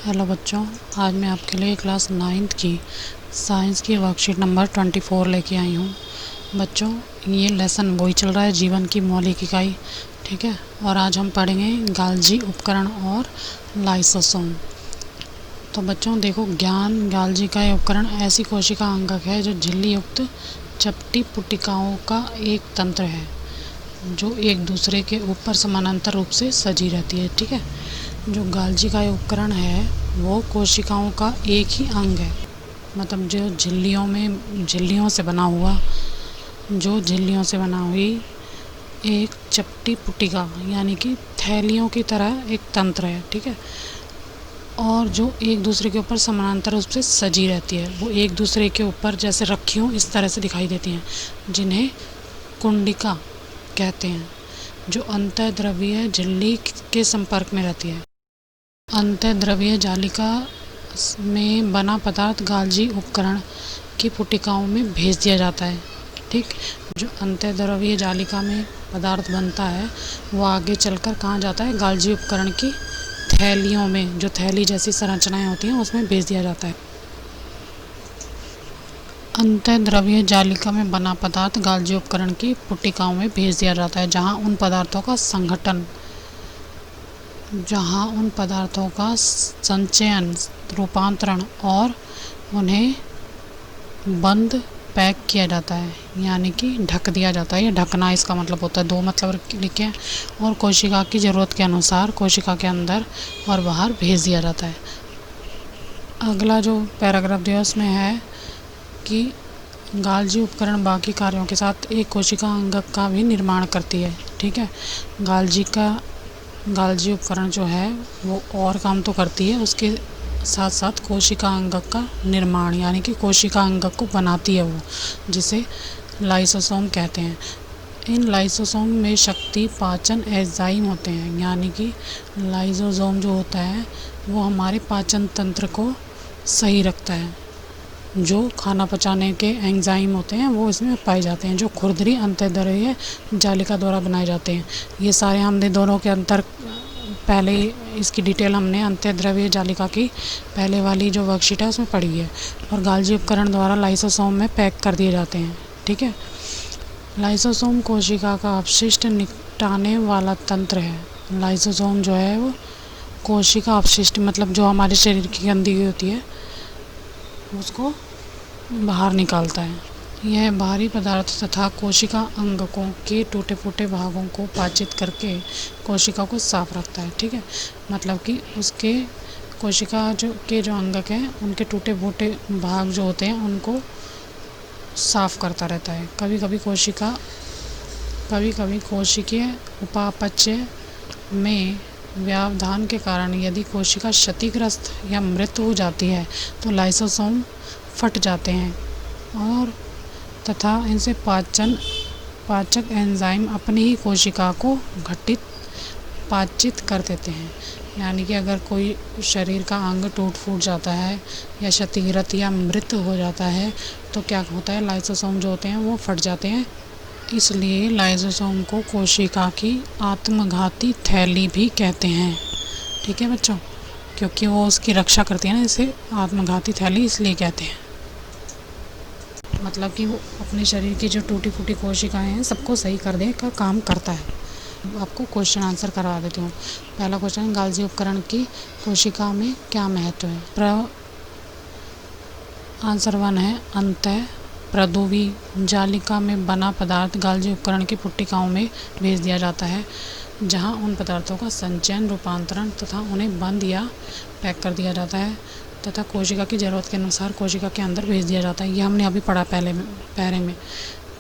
Hello बच्चों, आज मैं आपके लिए क्लास 9th की साइंस की वर्कशीट नंबर 24 लेके आई हूँ। बच्चों, ये लेसन वही चल रहा है, जीवन की मौलिक इकाई। ठीक है, और आज हम पढ़ेंगे गाल्जी उपकरण और लाइसोसोम। तो बच्चों देखो, गाल्जी का यह उपकरण ऐसी कोशिका अंगक है जो झिल्ली युक्त चपटी पुटिकाओं का एक तंत्र है जो एक दूसरे के ऊपर समानांतर रूप से सजी रहती है। ठीक है, जो गाल्जी का उपकरण है वो कोशिकाओं का एक ही अंग है, मतलब जो झिल्लियों से बना हुई एक चपटी पुटिका यानी कि थैलियों की तरह एक तंत्र है। ठीक है, और जो एक दूसरे के ऊपर समानांतर रूप से सजी रहती है। वो एक दूसरे के ऊपर जैसे रखी हों इस तरह से दिखाई देती हैं, जिन्हें कुंडिका कहते हैं, जो अंतःद्रवीय झिल्ली के संपर्क में रहती है। अंतःद्रवीय जालिका में बना पदार्थ गाल्जी उपकरण की पुटिकाओं में भेज दिया जाता है। ठीक, जो अंतःद्रवीय जालिका में पदार्थ बनता है वो आगे चलकर कहाँ जाता है, गाल्जी उपकरण की थैलियों में, जो थैली जैसी संरचनाएं होती हैं उसमें भेज दिया जाता है। अंतःद्रवीय जालिका में बना पदार्थ गाल्जी उपकरण की पुटिकाओं में भेज दिया जाता है, जहाँ उन पदार्थों का संचयन, रूपांतरण और उन्हें बंद पैक किया जाता है, यानी कि ढक दिया जाता है। या ढकना इसका मतलब होता है, दो मतलब लिखे। और कोशिका की ज़रूरत के अनुसार कोशिका के अंदर और बाहर भेज दिया जाता है। अगला जो पैराग्राफ दिया उसमें है कि गाल्जी उपकरण बाकी कार्यों के साथ एक कोशिका अंगक का भी निर्माण करती है। ठीक है, गाल्जी उपकरण जो है वो और काम तो करती है, उसके साथ साथ कोशिका अंगक का निर्माण यानी कि कोशिका अंगक को बनाती है वो, जिसे लाइसोसोम कहते हैं। इन लाइसोसोम में शक्ति पाचन एंजाइम होते हैं, यानी कि लाइसोसोम जो होता है वो हमारे पाचन तंत्र को सही रखता है। जो खाना पचाने के एंजाइम होते हैं वो इसमें पाए जाते हैं, जो खुरदरी अंतःद्रवीय जालिका द्वारा बनाए जाते हैं। ये सारे हमने दोनों के अंतर, पहले इसकी डिटेल हमने अंतःद्रवीय जालिका की पहले वाली जो वर्कशीट है उसमें पढ़ी है। और गाल्जी उपकरण द्वारा लाइसोसोम में पैक कर दिए जाते हैं। ठीक है, लाइसोसोम कोशिका का अपशिष्ट निपटाने वाला तंत्र है। लाइसोसोम जो है वो कोशिका अपशिष्ट, मतलब जो हमारे शरीर की गंदगी होती है उसको बाहर निकालता है। यह बाहरी पदार्थ तथा कोशिका अंगकों के टूटे फूटे भागों को पाचित करके कोशिका को साफ रखता है। ठीक है, मतलब कि उसके कोशिका जो अंगक हैं उनके टूटे फूटे भाग जो होते हैं उनको साफ करता रहता है। कभी कभी कोशिकीय उपापचय में व्यवधान के कारण यदि कोशिका क्षतिग्रस्त या मृत हो जाती है तो लाइसोसोम फट जाते हैं और तथा इनसे पाचक एंजाइम अपनी ही कोशिका को पाचित कर देते हैं। यानी कि अगर कोई शरीर का अंग टूट फूट जाता है या क्षतिग्रस्त या मृत हो जाता है तो क्या होता है, लाइसोसोम जो होते हैं वो फट जाते हैं। इसलिए लाइसोसोम को कोशिका की आत्मघाती थैली भी कहते हैं। ठीक है बच्चों, क्योंकि वो उसकी रक्षा करती है ना, इसे आत्मघाती थैली इसलिए कहते हैं। मतलब कि वो अपने शरीर की जो टूटी फूटी कोशिकाएं हैं सबको सही करने का काम करता है। आपको क्वेश्चन आंसर करवा देती हूँ। पहला क्वेश्चन, गाल्जी उपकरण की कोशिका में क्या महत्व है? आंसर 1 है अंतःप्रद्रवी जालिका में बना पदार्थ गाल्जी उपकरण की पुटिकाओं में भेज दिया जाता है, जहाँ उन पदार्थों का संचयन, रूपांतरण तथा उन्हें बंद या पैक कर दिया जाता है तथा कोशिका की ज़रूरत के अनुसार कोशिका के अंदर भेज दिया जाता है। ये हमने अभी पढ़ा पहले में।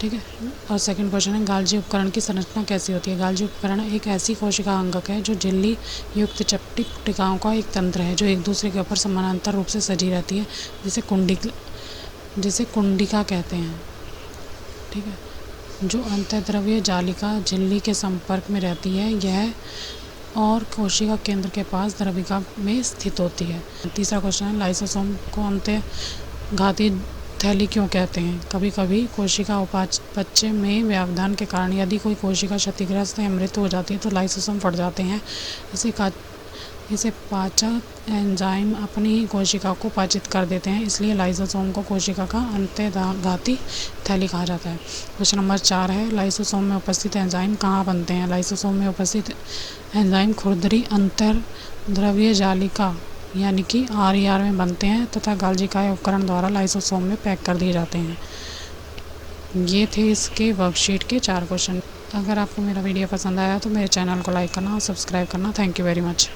ठीक है, और सेकंड क्वेश्चन है, गाल्जी उपकरण की संरचना कैसी होती है? गाल्जी उपकरण एक ऐसी कोशिका अंगक है जो झिल्ली युक्त चपटी पुटिकाओं का एक तंत्र है जो एक दूसरे के ऊपर समानांतर रूप से सजी रहती है, जिसे कुंडिका कहते हैं। ठीक है, जो अंतःद्रवीय जालिका झिल्ली के संपर्क में रहती है यह और कोशिका केंद्र के पास द्रविका में स्थित होती है। तीसरा क्वेश्चन है, लाइसोसोम को अंतःघाती थैली क्यों कहते हैं? कभी कभी कोशिका उपापचय में व्यवधान के कारण यदि कोई कोशिका क्षतिग्रस्त या मृत हो जाती है तो लाइसोसोम फट जाते हैं। इसे पाचक एंजाइम अपनी ही कोशिका को पाचित कर देते हैं, इसलिए लाइसोसोम को कोशिका का अंतःघाती थैली कहा जाता है। क्वेश्चन नंबर 4 है, लाइसोसोम में उपस्थित एंजाइम कहाँ बनते हैं? लाइसोसोम में उपस्थित एंजाइम खुरदरी अंतर्द्रव्य जालिका यानी कि RER में बनते हैं तथा गाल्जिकाय उपकरण द्वारा लाइसोसोम में पैक कर दिए जाते हैं। ये थे इसके वर्कशीट के 4 क्वेश्चन। अगर आपको मेरा वीडियो पसंद आया तो मेरे चैनल को लाइक करना और सब्सक्राइब करना। Thank you very much.